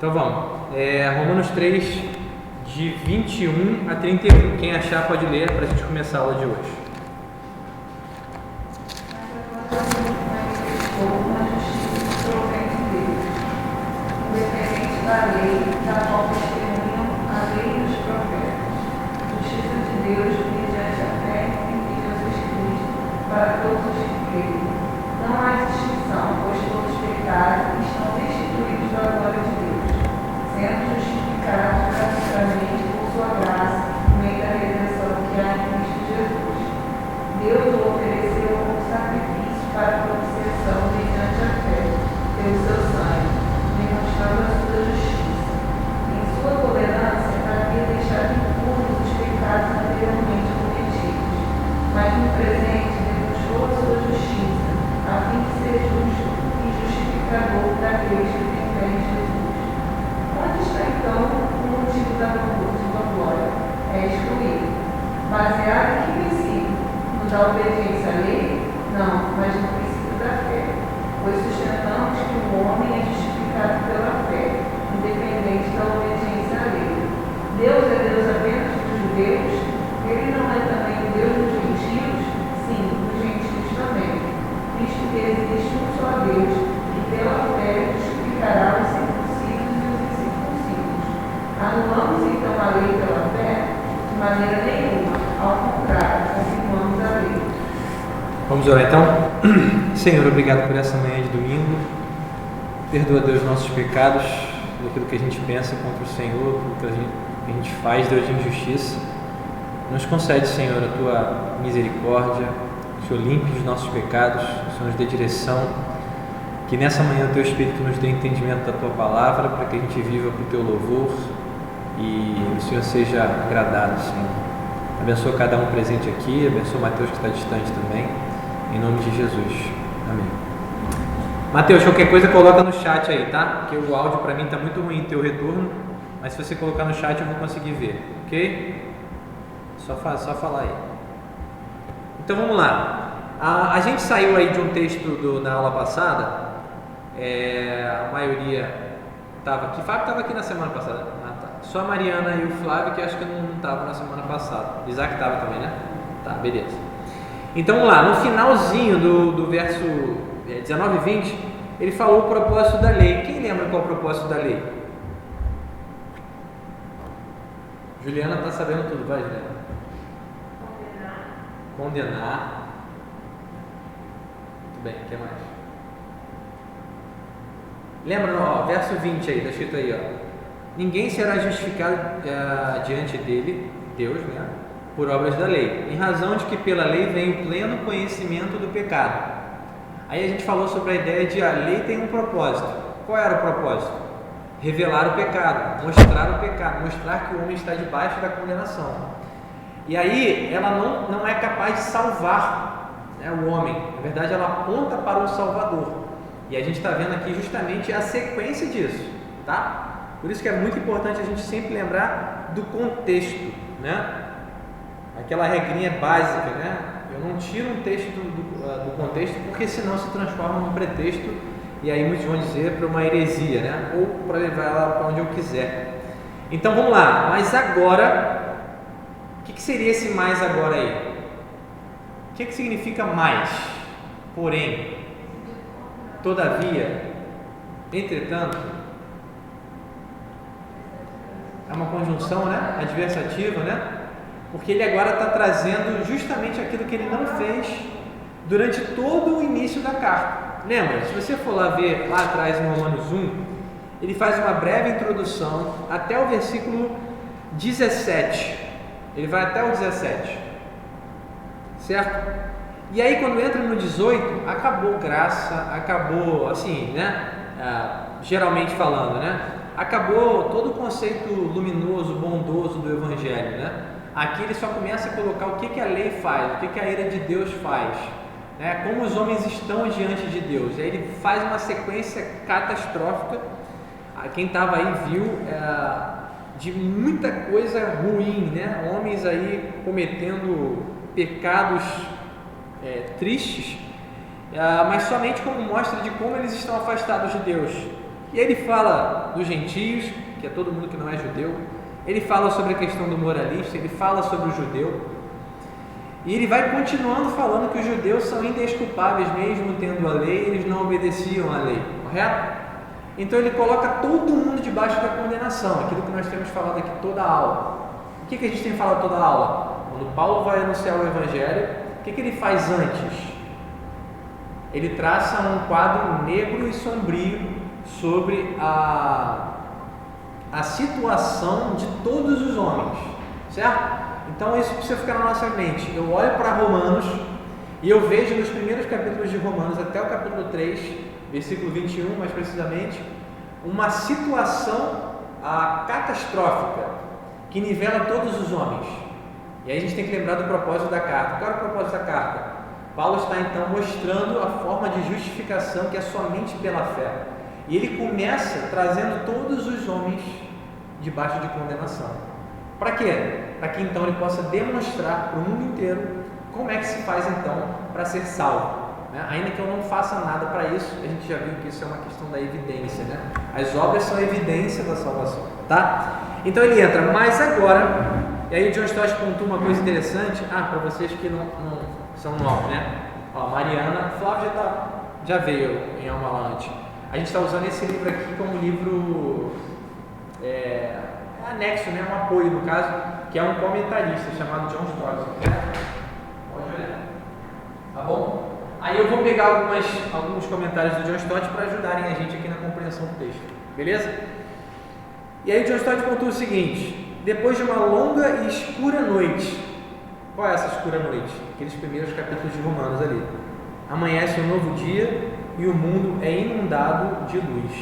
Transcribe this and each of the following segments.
Então vamos. Romanos 3, de 21 a 31. Quem achar pode ler para a gente começar a aula de hoje. Independente da lei, da qual testemunham a lei e os profetas, justiça de Deus mediante a fé em Jesus Cristo, para todos os que creem. Não há distinção, pois todos pecaram e estão destituídos da glória de Deus, sendo justificados gratuitamente por sua graça, no meio da redenção que há em Cristo Jesus. Deus o ofereceu como sacrifício para a propiciação mediante a fé, pelo seu sangue, demonstrando a sua justiça. Em sua tolerância, havia deixado impuros os pecados anteriormente cometidos, mas no presente demonstrou a sua justiça, a fim de ser justo e justificador daqueles que têm fé em Jesus. Onde está então o motivo da sua glória? É excluído. Baseado em que princípio? No da obediência à lei? Não, mas no princípio da fé. Pois sustentamos que o homem é justificado pela fé, independente da obediência à lei. Deus é Deus apenas dos judeus? Ele não é também o Deus dos gentios? Sim, dos gentios também. Visto que existe um só Deus, que pela fé justificará os circuncisos e os incircuncisos. Anulamos então a lei pela fé? De maneira nenhuma. Ao contrário, confirmamos a lei. Vamos orar então? Senhor, obrigado por essa manhã de domingo. Perdoa, Deus, nossos pecados, daquilo que a gente pensa contra o Senhor, aquilo que a gente faz, Deus, de injustiça. Nos concede, Senhor, a tua misericórdia, que o Senhor limpe os nossos pecados, que o Senhor nos dê direção, que nessa manhã o teu Espírito nos dê entendimento da tua palavra, para que a gente viva para o teu louvor e o Senhor seja agradado, Senhor. Abençoa cada um presente aqui, abençoa o Mateus que está distante também, em nome de Jesus. Amém. Mateus, qualquer coisa coloca no chat aí, tá? Porque o áudio para mim está muito ruim, teu retorno, mas se você colocar no chat eu vou conseguir ver, ok? Só falar aí. Então vamos lá. A gente saiu aí de um texto na aula passada, a maioria estava aqui. Fábio estava aqui na semana passada. Ah, tá. Só a Mariana e o Flávio que acho que não estavam na semana passada. Isaac estava também, né? Tá, beleza. Então vamos lá. No finalzinho do verso 19 e 20, ele falou o propósito da lei. Quem lembra qual é o propósito da lei? Juliana está sabendo tudo, vai, Juliana. Condenar. Muito bem, o que mais? Lembra, ó, verso 20 aí, está escrito aí, ó. Ninguém será justificado diante dele, Deus, né, por obras da lei, em razão de que pela lei vem o pleno conhecimento do pecado. Aí a gente falou sobre a ideia de a lei tem um propósito. Qual era o propósito? Revelar o pecado, mostrar o pecado, mostrar que o homem está debaixo da condenação. E aí ela não é capaz de salvar, né, o homem. Na verdade ela aponta para o Salvador. E a gente está vendo aqui justamente a sequência disso, tá? Por isso que é muito importante a gente sempre lembrar do contexto, né? Aquela regrinha básica, né? Eu não tiro um texto do contexto, porque senão se transforma num pretexto, e aí muitos vão dizer para uma heresia, né? Ou para levar ela para onde eu quiser. Então vamos lá, mas agora, o que seria esse mais agora aí? O que significa mais? Porém, todavia, entretanto, é uma conjunção, né? Adversativa, né? Porque ele agora está trazendo justamente aquilo que ele não fez durante todo o início da carta. Lembra? Se você for lá ver lá atrás em Romanos 1, ele faz uma breve introdução até o versículo 17. Ele vai até o 17, certo? E aí quando entra no 18, acabou graça, acabou assim, né? Geralmente falando, né? Acabou todo o conceito luminoso, bondoso do Evangelho, né? Aqui ele só começa a colocar o que a lei faz, o que a ira de Deus faz, né? Como os homens estão diante de Deus. E aí ele faz uma sequência catastrófica. Quem estava aí viu de muita coisa ruim, né? Homens aí cometendo pecados tristes, mas somente como mostra de como eles estão afastados de Deus. E aí ele fala dos gentios, que é todo mundo que não é judeu, ele fala sobre a questão do moralista, ele fala sobre o judeu, e ele vai continuando falando que os judeus são indesculpáveis, mesmo tendo a lei, eles não obedeciam à lei, correto? Então ele coloca todo mundo debaixo da condenação, aquilo que nós temos falado aqui toda a aula. O que a gente tem falado toda a aula? Quando Paulo vai anunciar o Evangelho, o que ele faz antes? Ele traça um quadro negro e sombrio sobre a situação de todos os homens, certo? Então isso precisa ficar na nossa mente. Eu olho para Romanos e eu vejo nos primeiros capítulos de Romanos até o capítulo 3, versículo 21 mais precisamente, uma situação catastrófica que nivela todos os homens. E aí a gente tem que lembrar do propósito da carta. Qual é o propósito da carta? Paulo está então mostrando a forma de justificação que é somente pela fé. E ele começa trazendo todos os homens debaixo de condenação. Para quê? Para que então ele possa demonstrar para o mundo inteiro como é que se faz então para ser salvo. Né? Ainda que eu não faça nada para isso, a gente já viu que isso é uma questão da evidência. Né? As obras são evidência da salvação. Tá? Então ele entra, mas agora, e aí o John Stott pontua uma coisa interessante, para vocês que não são novos, né? Ó, Mariana, Flávio já veio em Almalante. A gente está usando esse livro aqui como livro anexo, né? Um apoio no caso, que é um comentarista chamado John Stott. Pode olhar. Tá bom? Aí eu vou pegar alguns comentários do John Stott para ajudarem a gente aqui na compreensão do texto. Beleza? E aí o John Stott pontua o seguinte: depois de uma longa e escura noite, qual é essa escura noite? Aqueles primeiros capítulos de Romanos ali. Amanhece um novo dia e o mundo é inundado de luz.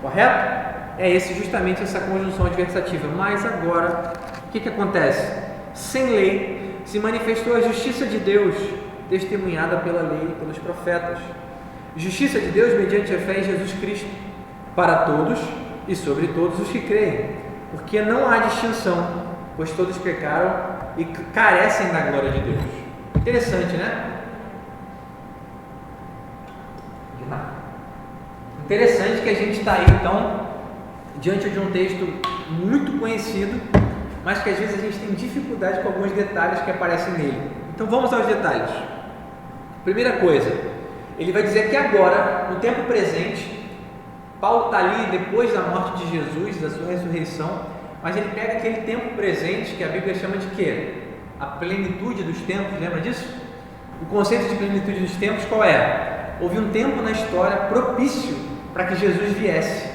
Correto? É justamente essa conjunção adversativa. Mas agora, o que acontece? Sem lei, se manifestou a justiça de Deus, testemunhada pela lei e pelos profetas. Justiça de Deus mediante a fé em Jesus Cristo, para todos e sobre todos os que creem, porque não há distinção, pois todos pecaram e carecem da glória de Deus. Interessante, né? Interessante que a gente está aí, então, diante de um texto muito conhecido, mas que às vezes a gente tem dificuldade com alguns detalhes que aparecem nele. Então vamos aos detalhes. Primeira coisa, ele vai dizer que agora, no tempo presente, Paulo está ali depois da morte de Jesus, da sua ressurreição, mas ele pega aquele tempo presente que a Bíblia chama de quê? A plenitude dos tempos, lembra disso? O conceito de plenitude dos tempos qual é? Houve um tempo na história propício para que Jesus viesse.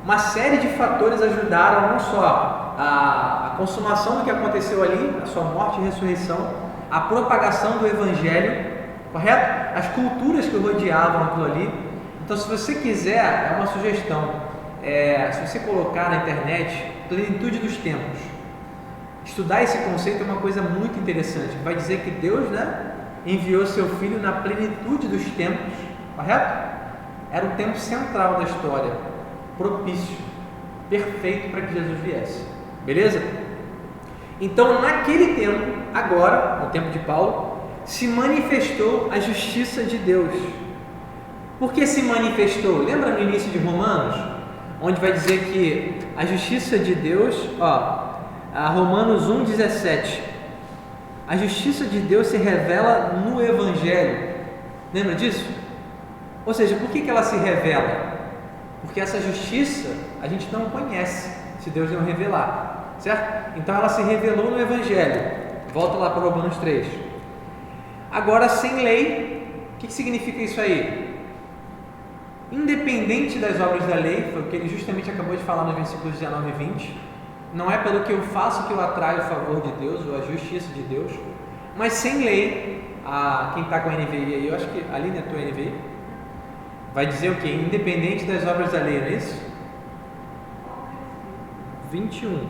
Uma série de fatores ajudaram não só a consumação do que aconteceu ali, a sua morte e ressurreição, a propagação do Evangelho, correto? As culturas que rodeavam aquilo ali. Então, se você quiser, é uma sugestão, se você colocar na internet plenitude dos tempos, estudar esse conceito é uma coisa muito interessante. Vai dizer que Deus, enviou seu Filho na plenitude dos tempos, correto? Era o tempo central da história, propício, perfeito para que Jesus viesse. Beleza? Então, naquele tempo, agora, no tempo de Paulo, se manifestou a justiça de Deus. Por que se manifestou? Lembra no início de Romanos, onde vai dizer que a justiça de Deus, Romanos 1,17, a justiça de Deus se revela no Evangelho. Lembra disso? Ou seja, por que ela se revela? Porque essa justiça a gente não conhece se Deus não revelar, certo? Então ela se revelou no Evangelho. Volta lá para Romanos 3. Agora, sem lei, o que significa isso aí? Independente das obras da lei, foi o que ele justamente acabou de falar nos versículos 19 e 20, não é pelo que eu faço que eu atraio o favor de Deus ou a justiça de Deus, mas sem lei, quem está com a NVI aí, eu acho que ali não é tua NVI, vai dizer o que? Independente das obras da lei, não é isso? 21.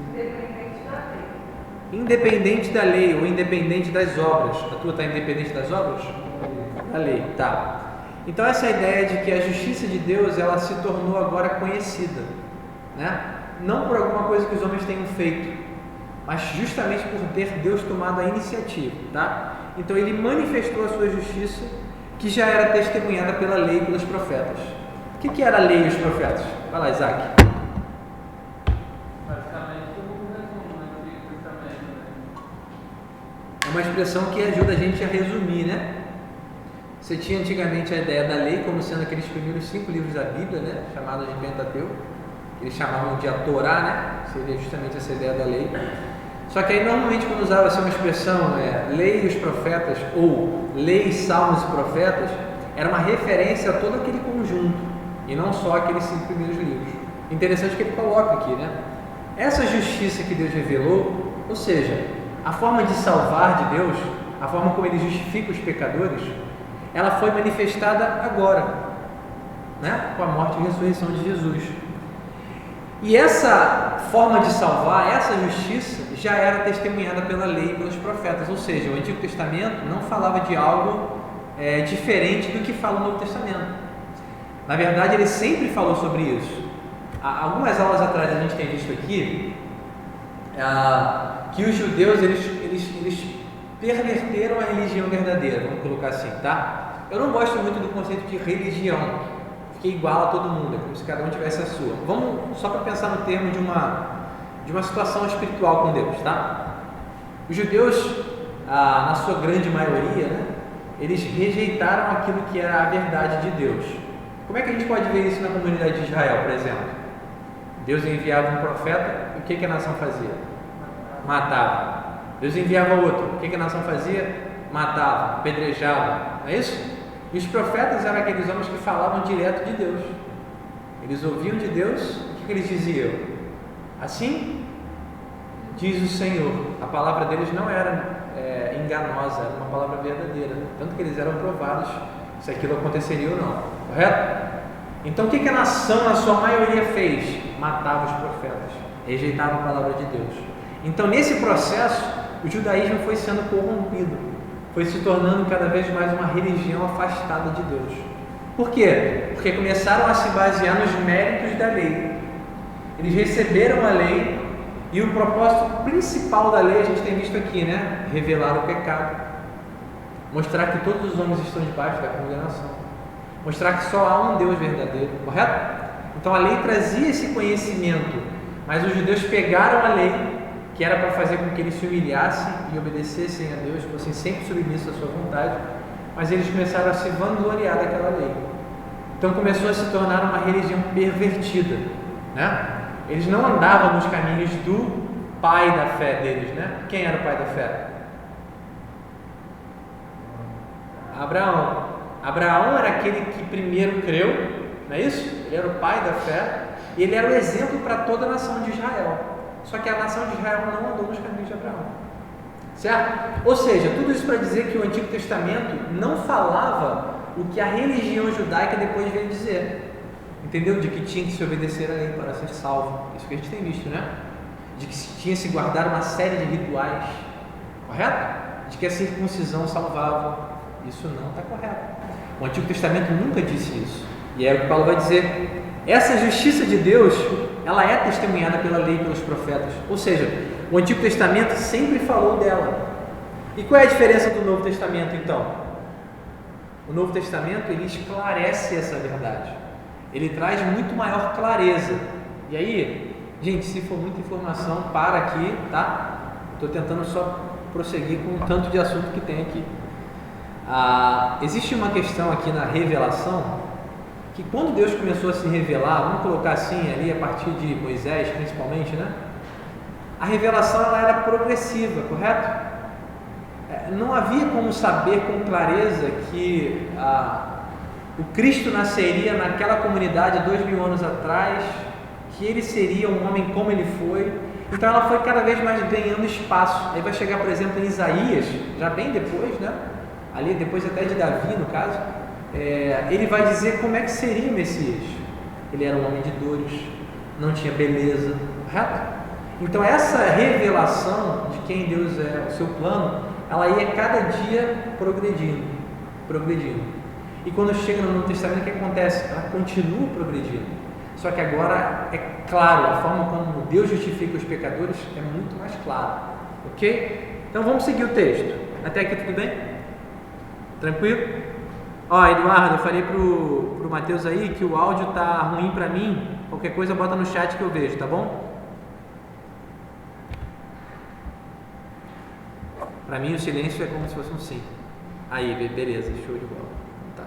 Independente da lei. Independente da lei ou independente das obras. A tua está independente das obras? Da lei, tá. Então essa ideia de que a justiça de Deus ela se tornou agora conhecida, não por alguma coisa que os homens tenham feito, mas justamente por ter Deus tomado a iniciativa, tá? Então ele manifestou a sua justiça que já era testemunhada pela lei e pelos profetas. O que era a lei e os profetas? Vai lá, Isaac. Basicamente, um resumo do Antigo Testamento, né? É uma expressão que ajuda a gente a resumir, né? Você tinha antigamente a ideia da lei como sendo aqueles primeiros 5 livros da Bíblia, né? Chamados de Pentateuco, que eles chamavam de a Torá, né? Seria justamente essa ideia da lei. Só que aí normalmente quando usava-se uma expressão lei e os profetas, ou lei, salmos e profetas, era uma referência a todo aquele conjunto, e não só aqueles 5 primeiros livros. Interessante que ele coloca aqui, né? Essa justiça que Deus revelou, ou seja, a forma de salvar de Deus, a forma como Ele justifica os pecadores, ela foi manifestada agora, né? Com a morte e ressurreição de Jesus. E essa forma de salvar, essa justiça, já era testemunhada pela lei e pelos profetas, ou seja, o Antigo Testamento não falava de algo diferente do que fala o Novo Testamento. Na verdade, ele sempre falou sobre isso. Algumas aulas atrás a gente tem visto aqui que os judeus eles perverteram a religião verdadeira, vamos colocar assim, tá? Eu não gosto muito do conceito de religião, que é igual a todo mundo, é como se cada um tivesse a sua. Vamos só para pensar no termo de uma situação espiritual com Deus, tá? Os judeus, na sua grande maioria, né, eles rejeitaram aquilo que era a verdade de Deus. Como é que a gente pode ver isso na comunidade de Israel, por exemplo? Deus enviava um profeta, e o que a nação fazia? Matava. Deus enviava outro, o que a nação fazia? Matava, apedrejava, não é isso? E os profetas eram aqueles homens que falavam direto de Deus. Eles ouviam de Deus, o que eles diziam? Assim diz o Senhor. A palavra deles não era enganosa, era uma palavra verdadeira. Tanto que eles eram provados se aquilo aconteceria ou não. Correto? Então o que a nação, na sua maioria, fez? Matava os profetas, rejeitava a palavra de Deus. Então nesse processo, o judaísmo foi sendo corrompido, foi se tornando cada vez mais uma religião afastada de Deus. Por quê? Porque começaram a se basear nos méritos da lei. Eles receberam a lei e o propósito principal da lei, a gente tem visto aqui, né? Revelar o pecado, mostrar que todos os homens estão debaixo da condenação, mostrar que só há um Deus verdadeiro, correto? Então a lei trazia esse conhecimento, mas os judeus pegaram a lei, que era para fazer com que eles se humilhassem e obedecessem a Deus, fossem sempre submissos à sua vontade, mas eles começaram a se vangloriar daquela lei. Então começou a se tornar uma religião pervertida, né? Eles não andavam nos caminhos do pai da fé deles, né? Quem era o pai da fé? Abraão. Abraão era aquele que primeiro creu, não é isso? Ele era o pai da fé e ele era o exemplo para toda a nação de Israel. Só que a nação de Israel não andou nos caminhos de Abraão, certo? Ou seja, tudo isso para dizer que o Antigo Testamento não falava o que a religião judaica depois veio dizer, entendeu? De que tinha que se obedecer à lei para ser salvo. Isso que a gente tem visto, né? De que tinha que se guardar uma série de rituais, correto? De que a circuncisão salvava. Isso não está correto. O Antigo Testamento nunca disse isso. E é o que Paulo vai dizer. Essa justiça de Deus, ela é testemunhada pela lei e pelos profetas. Ou seja, o Antigo Testamento sempre falou dela. E qual é a diferença do Novo Testamento, então? O Novo Testamento, ele esclarece essa verdade. Ele traz muito maior clareza. E aí, gente, se for muita informação, para aqui, tá? Estou tentando só prosseguir com o tanto de assunto que tem aqui. Existe uma questão aqui na revelação, que quando Deus começou a se revelar, vamos colocar assim, ali a partir de Moisés principalmente, né? A revelação ela era progressiva, correto? Não havia como saber com clareza que o Cristo nasceria naquela comunidade há 2000 anos atrás, que ele seria um homem como ele foi. Então ela foi cada vez mais ganhando espaço. Aí vai chegar, por exemplo, em Isaías, já bem depois, né? Ali depois até de Davi, no caso, ele vai dizer como é que seria o Messias. Ele era um homem de dores, não tinha beleza, correto? Então essa revelação de quem Deus é, o seu plano, ela ia cada dia progredindo. E quando chega no Novo Testamento, o que acontece? Ela continua progredindo. Só que agora é claro, a forma como Deus justifica os pecadores é muito mais clara. Ok? Então vamos seguir o texto. Até aqui tudo bem? Tranquilo? Ó, Eduardo, eu falei pro Matheus aí que o áudio tá ruim pra mim. Qualquer coisa bota no chat que eu vejo, tá bom? Pra mim o silêncio é como se fosse um sim. Aí, beleza, show de bola. Tá.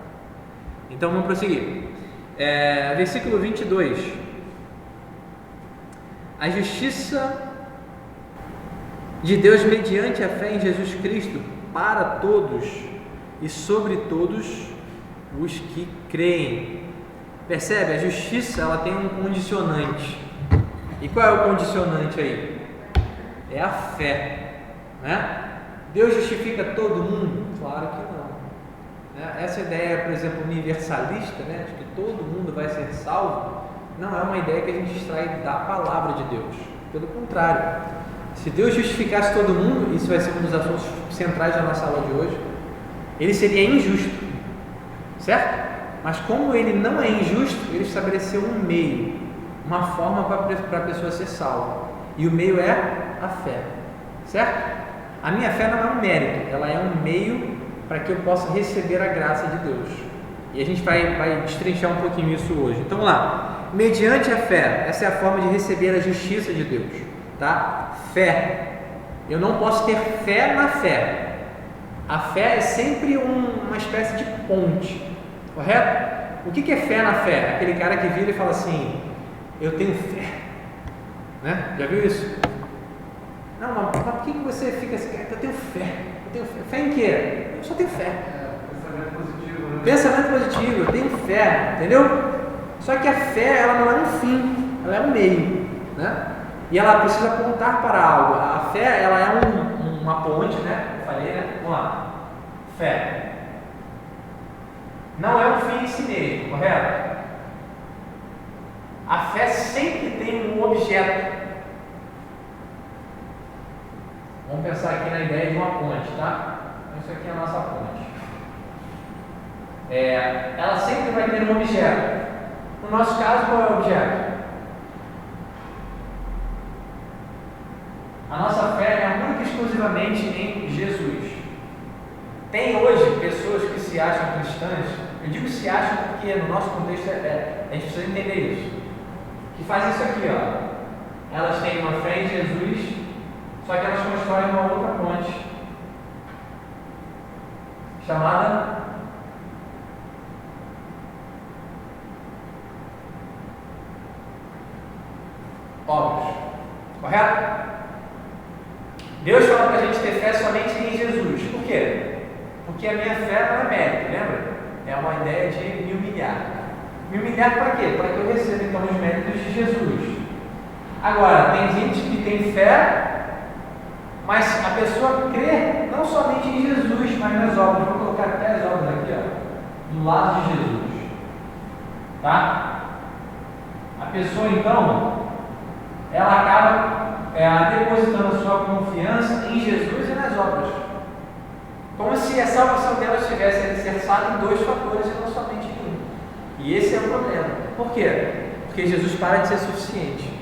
Então vamos prosseguir. Versículo 22. A justiça de Deus mediante a fé em Jesus Cristo para todos e sobre todos os que creem. Percebe? A justiça ela tem um condicionante. E qual é o condicionante aí? É a fé, né? Deus justifica todo mundo? Claro que não. Essa ideia, por exemplo, universalista, né, de que todo mundo vai ser salvo, não é uma ideia que a gente extrai da palavra de Deus. Pelo contrário, se Deus justificasse todo mundo, isso vai ser um dos assuntos centrais da nossa aula de hoje, ele seria injusto, certo? Mas como ele não é injusto, ele estabeleceu um meio, uma forma para a pessoa ser salva. E o meio é a fé, certo? A minha fé não é um mérito, ela é um meio para que eu possa receber a graça de Deus. E a gente vai destrinchar um pouquinho isso hoje. Então vamos lá. Mediante a fé, essa é a forma de receber a justiça de Deus, tá? Fé. Eu não posso ter fé na fé. A fé é sempre uma espécie de ponte, correto? O que é fé na fé? Aquele cara que vira e fala assim, eu tenho fé, né? Já viu isso? Não, mas por que você fica assim? Eu tenho fé. Eu tenho fé. Fé em quê? Eu só tenho fé. Pensamento positivo, né? Pensamento positivo, eu tenho fé, entendeu? Só que a fé, ela não é um fim, ela é um meio, né? E ela precisa apontar para algo. A fé, ela é uma ponte, né? Eu falei, né? Vamos lá. Fé. Não é um fim em si mesmo, correto? A fé sempre tem um objeto. Vamos pensar aqui na ideia de uma ponte, tá? Isso aqui é a nossa ponte. Ela sempre vai ter um objeto. No nosso caso, qual é o objeto? A nossa fé é única e exclusivamente em Jesus. Tem hoje pessoas que se acham cristãs, eu digo se acham porque no nosso contexto a gente precisa entender isso, que fazem isso aqui, ó. Elas têm uma fé em Jesus, só que elas constroem uma outra ponte, chamada obras, correto? Deus fala para a gente ter fé somente em Jesus. Por quê? Porque a minha fé não é mérito, lembra? É uma ideia de me humilhar. Me humilhar para quê? Para que eu receba então os méritos de Jesus. Agora, tem gente que tem fé, mas a pessoa crê não somente em Jesus, mas nas obras. Vou colocar até as obras aqui, ó, do lado de Jesus. Tá? A pessoa então, ela acaba depositando a sua confiança em Jesus e nas obras. Como se a salvação dela estivesse alicerçada em dois fatores e não somente em um. E esse é o problema. Por quê? Porque Jesus para de ser suficiente.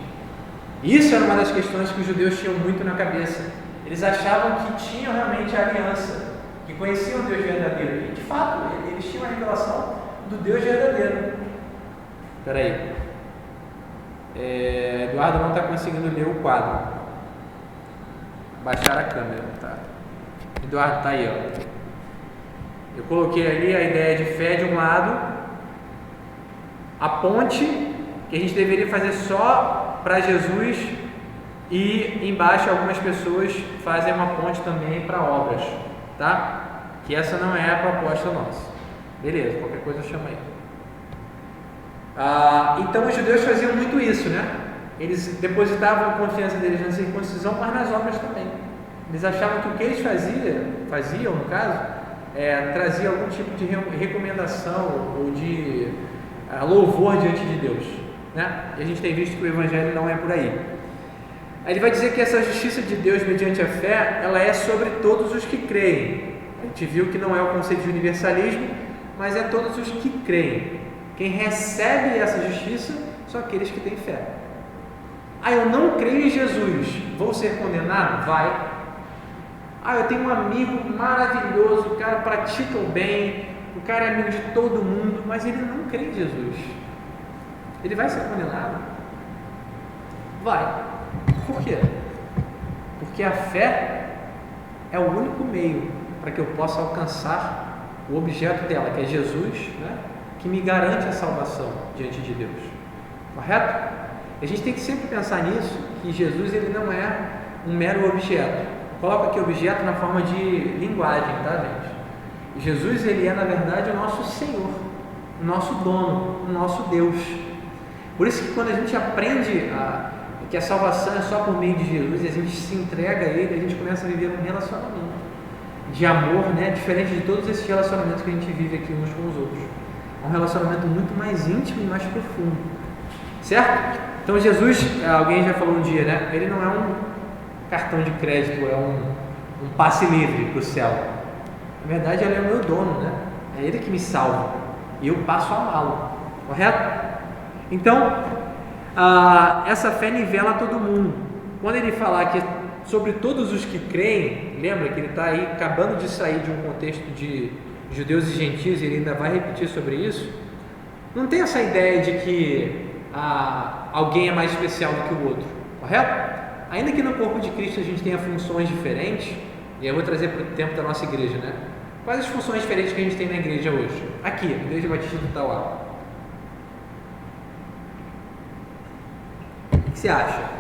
Isso era uma das questões que os judeus tinham muito na cabeça. Eles achavam que tinham realmente a aliança, que conheciam o Deus verdadeiro. E de fato, eles tinham a revelação do Deus verdadeiro. Espera aí. Eduardo não está conseguindo ler o quadro. Baixar a câmera, tá? Eduardo, tá aí, ó. Eu coloquei ali a ideia de fé de um lado, a ponte que a gente deveria fazer só para Jesus, e embaixo algumas pessoas fazem uma ponte também para obras, tá? Que essa não é a proposta nossa. Beleza, qualquer coisa chama aí. Então os judeus faziam muito isso, né? Eles depositavam a confiança deles na circuncisão, mas nas obras também. Eles achavam que o que eles faziam no caso, trazia algum tipo de recomendação ou de louvor diante de Deus, né? E a gente tem visto que o Evangelho não é por aí. Aí ele vai dizer que essa justiça de Deus mediante a fé, ela é sobre todos os que creem. A gente viu que não é o conceito de universalismo, mas é todos os que creem. Quem recebe essa justiça são aqueles que têm fé. Eu não creio em Jesus, vou ser condenado? Vai. Eu tenho um amigo maravilhoso, o cara pratica o bem, o cara é amigo de todo mundo, mas ele não crê em Jesus. Ele vai ser condenado? Vai. Por quê? Porque a fé é o único meio para que eu possa alcançar o objeto dela, que é Jesus, né? Que me garante a salvação diante de Deus. Correto? A gente tem que sempre pensar nisso, que Jesus ele não é um mero objeto. Coloca aqui objeto na forma de linguagem, tá, gente? Jesus ele é, na verdade, o nosso Senhor, o nosso dono, o nosso Deus. Por isso que quando a gente aprende que a salvação é só por meio de Jesus e a gente se entrega a Ele, a gente começa a viver um relacionamento de amor, né? Diferente de todos esses relacionamentos que a gente vive aqui uns com os outros. É um relacionamento muito mais íntimo e mais profundo. Certo? Então Jesus, alguém já falou um dia, né? Ele não é um cartão de crédito, é um passe livre para o céu. Na verdade, ele é o meu dono, né? É Ele que me salva e eu passo a amá-lo. Correto? Então, essa fé nivela todo mundo. Quando ele falar que sobre todos os que creem, lembra que ele está aí acabando de sair de um contexto de judeus e gentios, e ele ainda vai repetir sobre isso. Não tem essa ideia de que alguém é mais especial do que o outro, correto? Ainda que no corpo de Cristo a gente tenha funções diferentes, e eu vou trazer para o tempo da nossa igreja, né? Quais as funções diferentes que a gente tem na igreja hoje? Aqui, Igreja Batista do Tauá. O que você acha?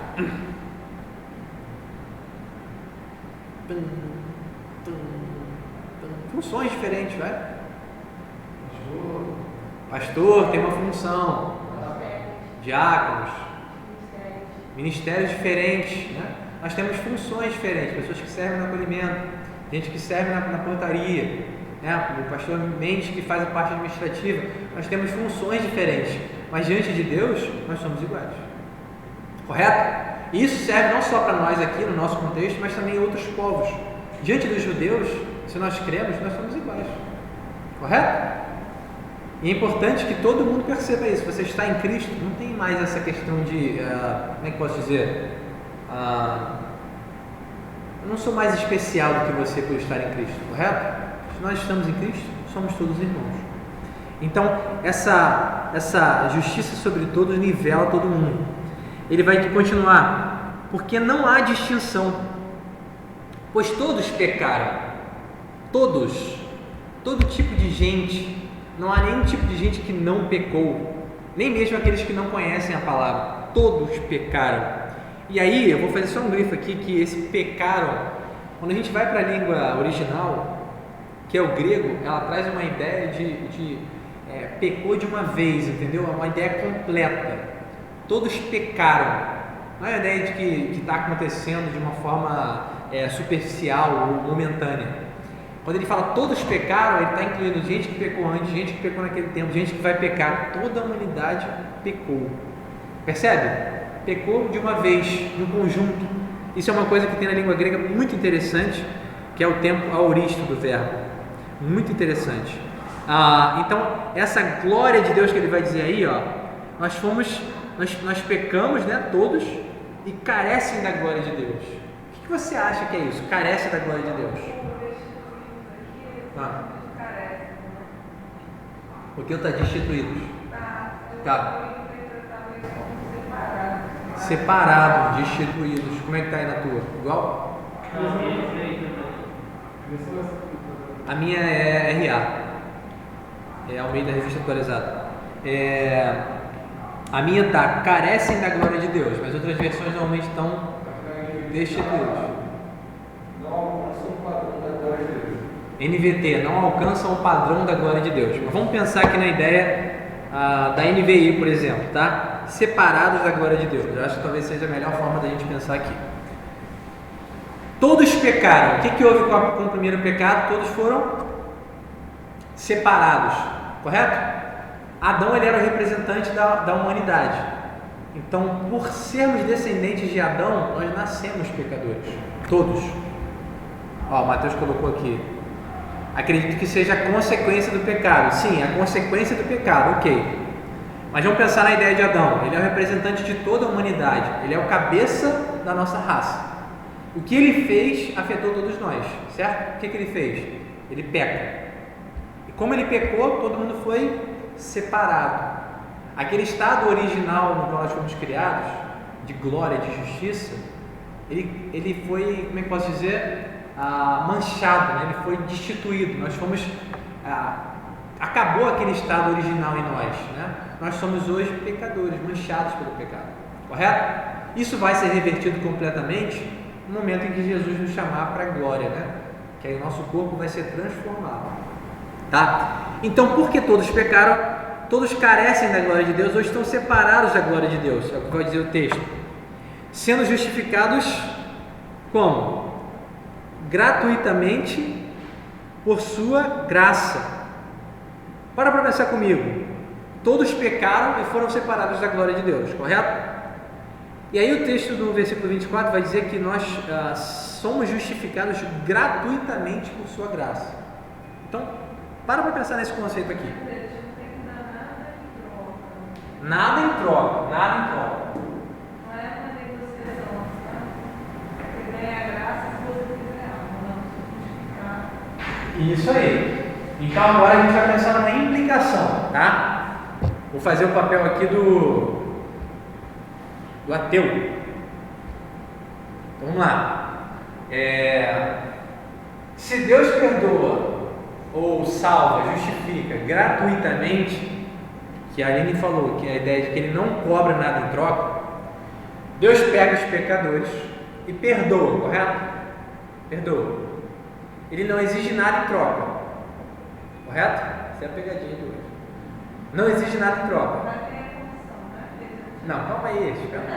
Funções diferentes, vai? Pastor tem uma função. Diáconos. Ministérios diferentes, né? Nós temos funções diferentes. Pessoas que servem no acolhimento, gente que serve na portaria, né? O pastor Mendes que faz a parte administrativa. Nós temos funções diferentes, mas diante de Deus nós somos iguais. Correto? E isso serve não só para nós aqui no nosso contexto, mas também em outros povos. Diante dos judeus, se nós cremos, nós somos iguais. Correto? E é importante que todo mundo perceba isso. Você está em Cristo, não tem mais essa questão de, como é que posso dizer? Eu não sou mais especial do que você por estar em Cristo, correto? Se nós estamos em Cristo, somos todos irmãos. Então, essa justiça sobre todos nivela todo mundo. Ele vai continuar, porque não há distinção, pois todos pecaram, todos, todo tipo de gente, não há nenhum tipo de gente que não pecou, nem mesmo aqueles que não conhecem a palavra, todos pecaram. E aí, eu vou fazer só um grifo aqui, que esse pecaram, quando a gente vai para a língua original, que é o grego, ela traz uma ideia de pecou de uma vez, entendeu? É uma ideia completa. Todos pecaram. Não é a ideia de que está acontecendo de uma forma superficial ou momentânea. Quando ele fala todos pecaram, ele está incluindo gente que pecou antes, gente que pecou naquele tempo, gente que vai pecar. Toda a humanidade pecou. Percebe? Pecou de uma vez, no conjunto. Isso é uma coisa que tem na língua grega muito interessante, que é o tempo aoristo do verbo. Muito interessante. Então, essa glória de Deus que ele vai dizer aí, ó, nós pecamos, né, todos, e carecem da glória de Deus. O que você acha que é isso? Carece da glória de Deus? Porque está destituídos. Tá. Separado, destituídos. Como é que está aí na tua? Igual? A minha é RA. É Almeida Revista Atualizada. A minha está, carecem da glória de Deus, mas outras versões normalmente estão destituídos. Não alcançam o padrão da glória de Deus. NVT, não alcançam o padrão da glória de Deus. Mas vamos pensar aqui na ideia da NVI, por exemplo, tá? Separados da glória de Deus. Eu acho que talvez seja a melhor forma da gente pensar aqui. Todos pecaram. O que houve com o primeiro pecado? Todos foram separados, correto? Adão ele era o representante da humanidade. Então, por sermos descendentes de Adão, nós nascemos pecadores. Todos. Ó, o Mateus colocou aqui. Acredito que seja a consequência do pecado. Sim, a consequência do pecado, ok. Mas vamos pensar na ideia de Adão. Ele é o representante de toda a humanidade. Ele é o cabeça da nossa raça. O que ele fez afetou todos nós, certo? O que ele fez? Ele peca. E Como ele pecou, todo mundo foi separado. Aquele estado original no qual nós fomos criados, de glória, de justiça, ele foi, como é que posso dizer, manchado, né? Ele foi destituído. Nós fomos, acabou aquele estado original em nós, né? Nós somos hoje pecadores, manchados pelo pecado, correto? Isso vai ser revertido completamente no momento em que Jesus nos chamar para a glória, né? Que aí o nosso corpo vai ser transformado, tá? Então, porque todos pecaram, todos carecem da glória de Deus, ou estão separados da glória de Deus, é o que vai dizer o texto, sendo justificados como? Gratuitamente por sua graça. Para pensar comigo. Todos pecaram e foram separados da glória de Deus, correto? E aí o texto do versículo 24 vai dizer que nós somos justificados gratuitamente por sua graça. Então, para pensar nesse conceito aqui. Nada em troca, nada em troca. Não é uma negociação, tá? Você ganha a graça se você quiser algo, não justificar. Isso aí. Então agora a gente vai pensar numa implicação, tá? Vou fazer o papel aqui do ateu. Então, vamos lá. Se Deus perdoa ou salva, justifica gratuitamente, que a Aline falou, que é a ideia de que ele não cobra nada em troca, Deus pega os pecadores e perdoa, correto? Perdoa. Ele não exige nada em troca, correto? Essa é a pegadinha de hoje. Não exige nada em troca. Mas tem a condição, né? Não, calma aí, espera um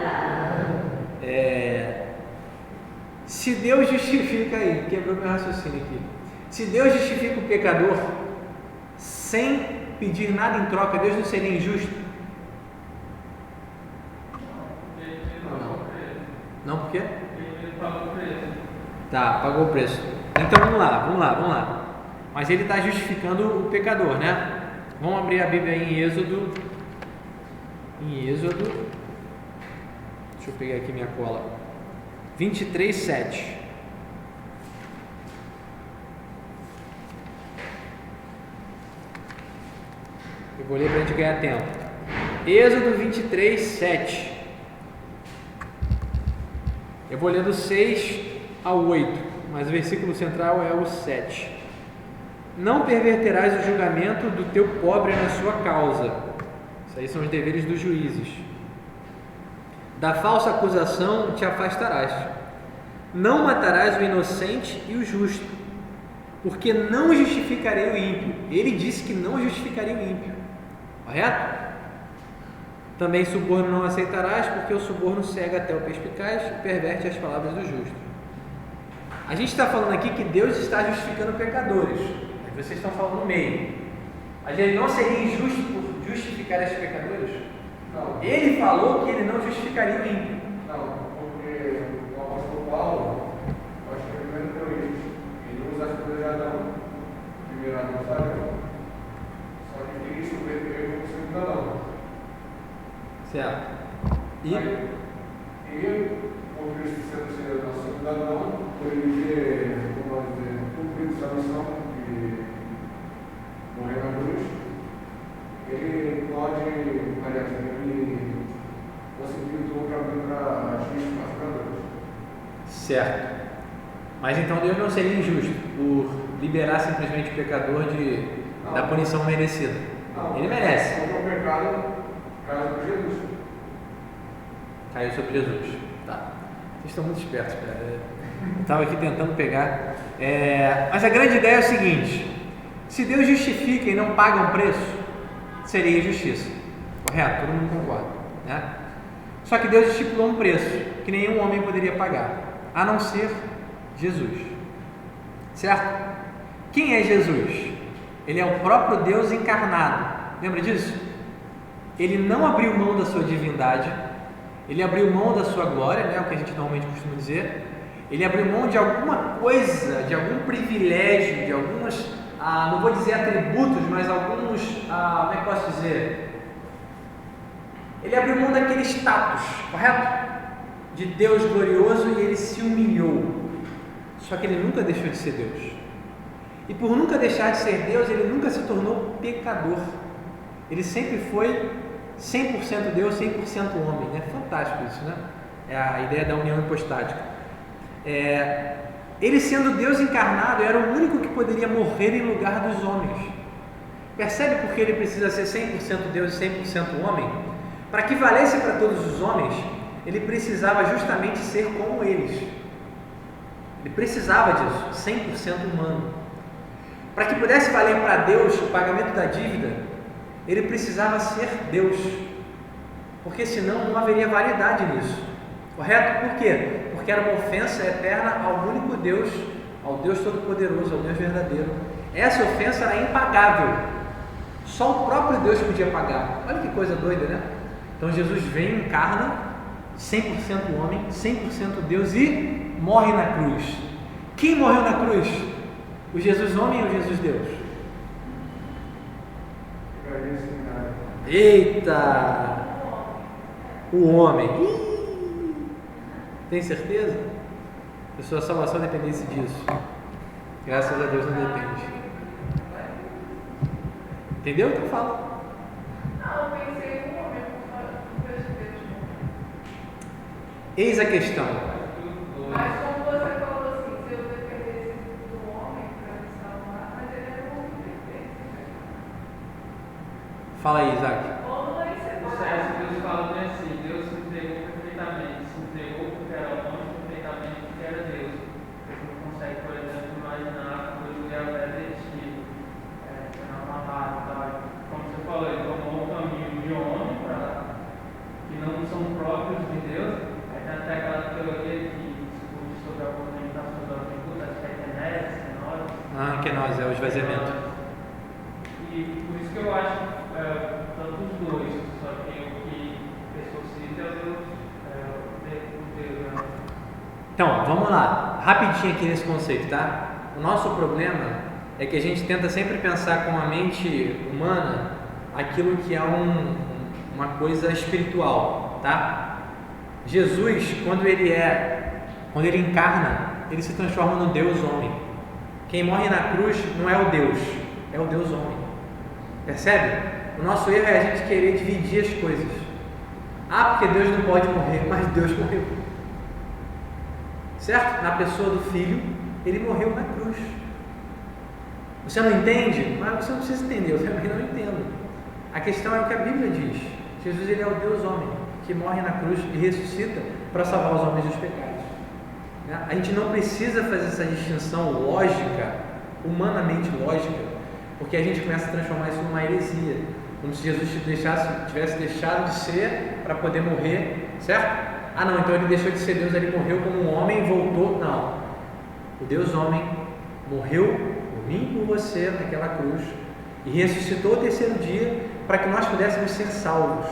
pouco. Se Deus justifica aí, quebrou meu raciocínio aqui. Se Deus justifica o pecador sem pedir nada em troca, Deus não seria injusto? Não, por quê? Ele pagou o preço. Tá, pagou o preço. Então vamos lá. Mas ele está justificando o pecador, né? Vamos abrir a Bíblia aí em Êxodo. Deixa eu pegar aqui minha cola. 23:7. Eu vou ler para a gente ganhar tempo. Êxodo 23:7. Eu vou ler do 6 ao 8, mas o versículo central é o 7. Não perverterás o julgamento do teu pobre na sua causa. Isso aí são os deveres dos juízes. Da falsa acusação te afastarás. Não matarás o inocente e o justo, porque não justificarei o ímpio. Ele disse que não justificaria o ímpio, correto? Também suborno não aceitarás, porque o suborno cega até o perspicaz e perverte as palavras do justo. A gente está falando aqui que Deus está justificando pecadores. Vocês estão falando no meio. Mas ele não seria injusto por justificar esses pecadores? Não. Ele falou que ele não justificaria o ímpio. Não, porque o apóstolo Paulo, eu acho que é 1 Coríntios, ele usa as coisas de Adão, primeiro Adão falhou. Só que Cristo veio como segundo Adão. Certo. E por Cristo ser o nosso segundo Adão, por ele ter, como nós dizer, cumprido sua missão de morrer na cruz, ele pode, aliás, ele possibilitou para vir para agir com as pecadores. Certo. Mas então Deus não seria injusto por liberar simplesmente o pecador da punição merecida. Não. Ele merece. Porque o pecado caiu sobre Jesus. Caiu sobre Jesus. Tá. Vocês estão muito espertos, cara. Eu estava aqui tentando pegar. Mas a grande ideia é o seguinte: se Deus justifica e não paga um preço, seria injustiça. Correto? Todo mundo concorda, né? Só que Deus estipulou um preço que nenhum homem poderia pagar, a não ser Jesus. Certo? Quem é Jesus? Ele é o próprio Deus encarnado. Lembra disso? Ele não abriu mão da sua divindade, ele abriu mão da sua glória, né? O que a gente normalmente costuma dizer. Ele abriu mão de alguma coisa, de algum privilégio, de alguns, não vou dizer atributos, mas alguns, como é que posso dizer? Ele abriu mão daquele status, correto? De Deus glorioso, e ele se humilhou. Só que ele nunca deixou de ser Deus. E por nunca deixar de ser Deus, ele nunca se tornou pecador. Ele sempre foi 100% Deus, 100% homem. É fantástico isso, né? É a ideia da união hipostática. Ele sendo Deus encarnado, era o único que poderia morrer em lugar dos homens. Percebe por que ele precisa ser 100% Deus e 100% homem? Para que valesse para todos os homens, ele precisava justamente ser como eles. Ele precisava disso, 100% humano. Para que pudesse valer para Deus o pagamento da dívida, ele precisava ser Deus. Porque senão não haveria validade nisso. Correto? Por quê? Porque era uma ofensa eterna ao único Deus, ao Deus Todo-Poderoso, ao Deus verdadeiro. Essa ofensa era impagável. Só o próprio Deus podia pagar. Olha que coisa doida, né? Então Jesus vem, encarna, 100% homem, 100% Deus e morre na cruz. Quem morreu na cruz? O Jesus homem ou o Jesus Deus? Eita! O homem. Tem certeza? Se a sua salvação dependesse disso. Graças a Deus não depende. Entendeu o que eu falo? Não, eu pensei no homem, por Deus. Eis a questão. Mas como você falou assim, se eu dependesse do homem para me salvar, mas ele era um homem perfeito. Fala aí, Isaac. Ou não é O certo que Deus fala bem assim, Deus se entregou perfeitamente, se entregou porque era homem, perfeitamente porque era Deus. Você não consegue, por exemplo, imaginar quando o Gabriel é detido, sendo amarrado, tá? Como você falou, ele tomou um caminho de homem que não são próprios de Deus. Aí tem até aquela teoria que discute sobre a movimentação do atributo, acho que é Kenés, Kenós. Kenós, é o esvaziamento. E por isso que eu acho tanto os dois, só que o que ressuscita é o Deus, né? Então, vamos lá, rapidinho aqui nesse conceito, tá? O nosso problema é que a gente tenta sempre pensar com a mente humana aquilo que é uma coisa espiritual, tá? Jesus, quando ele encarna, ele se transforma no Deus homem. Quem morre na cruz não é o Deus, é o Deus homem. Percebe? O nosso erro é a gente querer dividir as coisas. Porque Deus não pode morrer, mas Deus morreu. Certo? Na pessoa do Filho, ele morreu na cruz. Você não entende? Mas você não precisa entender, eu também não entendo. A questão é o que a Bíblia diz. Jesus, ele é o Deus homem, que morre na cruz e ressuscita para salvar os homens dos pecados. A gente não precisa fazer essa distinção lógica, humanamente lógica, porque a gente começa a transformar isso numa heresia, como se Jesus tivesse deixado de ser para poder morrer, certo? Não, então ele deixou de ser Deus, ele morreu como um homem e voltou. Não, o Deus homem morreu por mim e por você naquela cruz e ressuscitou no terceiro dia para que nós pudéssemos ser salvos.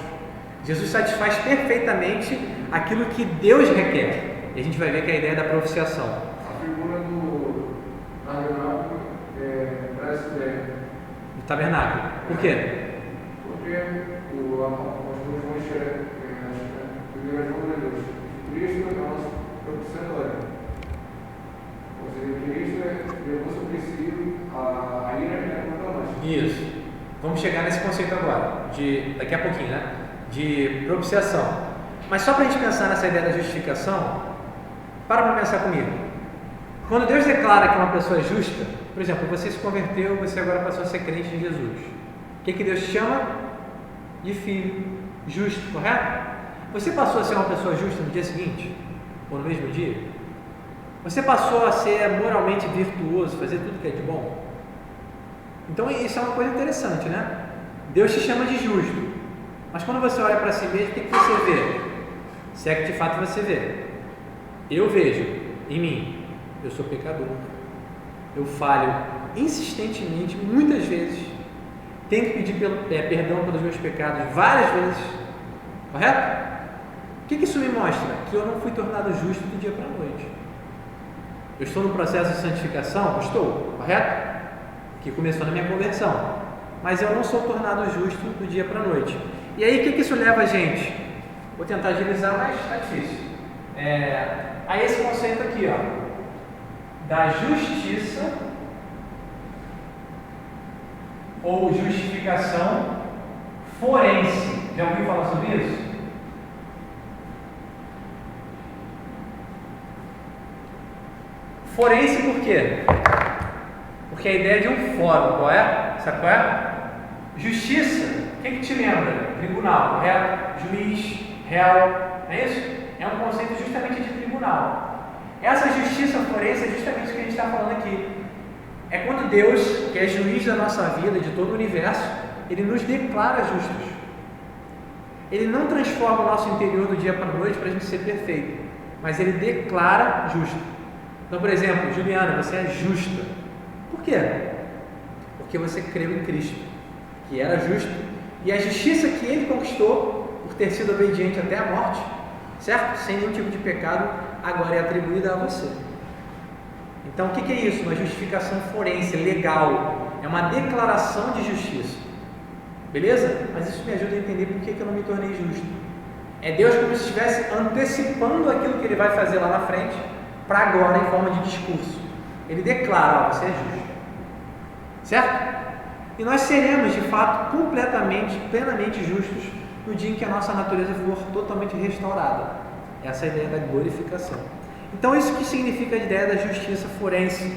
Jesus satisfaz perfeitamente aquilo que Deus requer. E a gente vai ver que é a ideia da propiciação. A figura do tabernáculo parece bem. Do tabernáculo. Por quê? Porque o apóstolo João enxerga, primeiro João de Deus, Cristo é o nosso propiciatório. Ou seja, Cristo levou sobre si a ira que é contra nós. Isso. Vamos chegar nesse conceito agora, daqui a pouquinho, né? De propiciação. Mas só para a gente pensar nessa ideia da justificação, para pensar comigo. Quando Deus declara que uma pessoa é justa, por exemplo, você se converteu, você agora passou a ser crente em Jesus. O que Deus te chama? De filho, justo, correto? Você passou a ser uma pessoa justa no dia seguinte? Ou no mesmo dia? Você passou a ser moralmente virtuoso, fazer tudo que é de bom? Então isso é uma coisa interessante, né? Deus te chama de justo. Mas quando você olha para si mesmo, o que você vê? Se é que de fato você vê. Eu vejo em mim, eu sou pecador. Eu falho insistentemente, muitas vezes. Tenho que pedir perdão pelos meus pecados várias vezes. Correto? O que isso me mostra? Que eu não fui tornado justo do dia para a noite. Eu estou no processo de santificação? Estou, correto? Que começou na minha conversão. Mas eu não sou tornado justo do dia para a noite. E aí o que isso leva a gente? Vou tentar agilizar, mas está difícil. A esse conceito aqui, ó, da justiça ou justificação forense. Já ouviu falar sobre isso? Forense por quê? Porque a ideia de um fórum, qual é? Sabe qual é? Justiça. O que te lembra? Tribunal, correto? Juiz, réu, não é isso? É um conceito justamente de tribunal. Essa justiça forense é justamente o que a gente está falando aqui. É quando Deus, que é juiz da nossa vida, de todo o universo, Ele nos declara justos. Ele não transforma o nosso interior do dia para a noite para a gente ser perfeito, mas Ele declara justo. Então, por exemplo, Juliana, você é justa. Por quê? Porque você creu em Cristo, que era justo, e a justiça que Ele conquistou por ter sido obediente até a morte, certo? Sem nenhum tipo de pecado, agora é atribuída a você. Então, o que é isso? Uma justificação forense, legal. É uma declaração de justiça. Beleza? Mas isso me ajuda a entender por que eu não me tornei justo. É Deus como se estivesse antecipando aquilo que Ele vai fazer lá na frente, para agora, em forma de discurso. Ele declara, você é justo. Certo? E nós seremos, de fato, completamente, plenamente justos no dia em que a nossa natureza for totalmente restaurada. Essa é a ideia da glorificação. Então, isso que significa a ideia da justiça forense.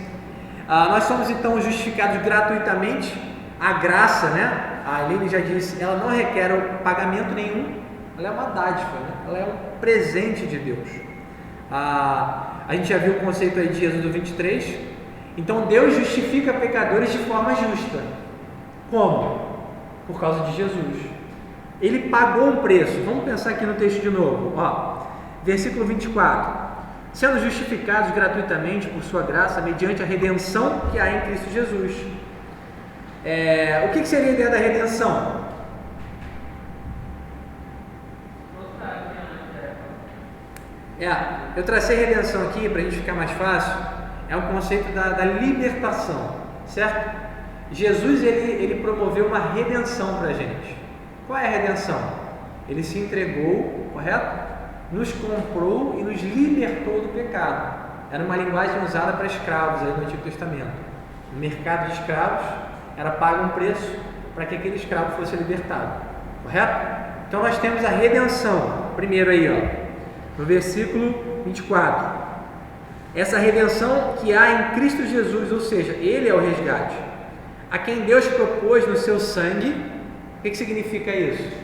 Nós somos, então, justificados gratuitamente. A graça, né? A Helene já disse, ela não requer pagamento nenhum. Ela é uma dádiva, né? Ela é um presente de Deus. A gente já viu o conceito aí de Êxodo 23. Então, Deus justifica pecadores de forma justa. Como? Por causa de Jesus. Ele pagou um preço. Vamos pensar aqui no texto de novo. Versículo 24. Sendo justificados gratuitamente por sua graça, mediante a redenção que há em Cristo Jesus. O que seria a ideia da redenção? Eu tracei redenção aqui para a gente ficar mais fácil. É um conceito da libertação, certo? Jesus ele promoveu uma redenção para a gente. Qual é a redenção? Ele se entregou, correto? Nos comprou e nos libertou do pecado. Era uma linguagem usada para escravos aí no Antigo Testamento. No mercado de escravos era pago um preço para que aquele escravo fosse libertado, correto? Então nós temos a redenção. Primeiro aí, no versículo 24. Essa redenção que há em Cristo Jesus, ou seja, Ele é o resgate, a quem Deus propôs no seu sangue. O que significa isso?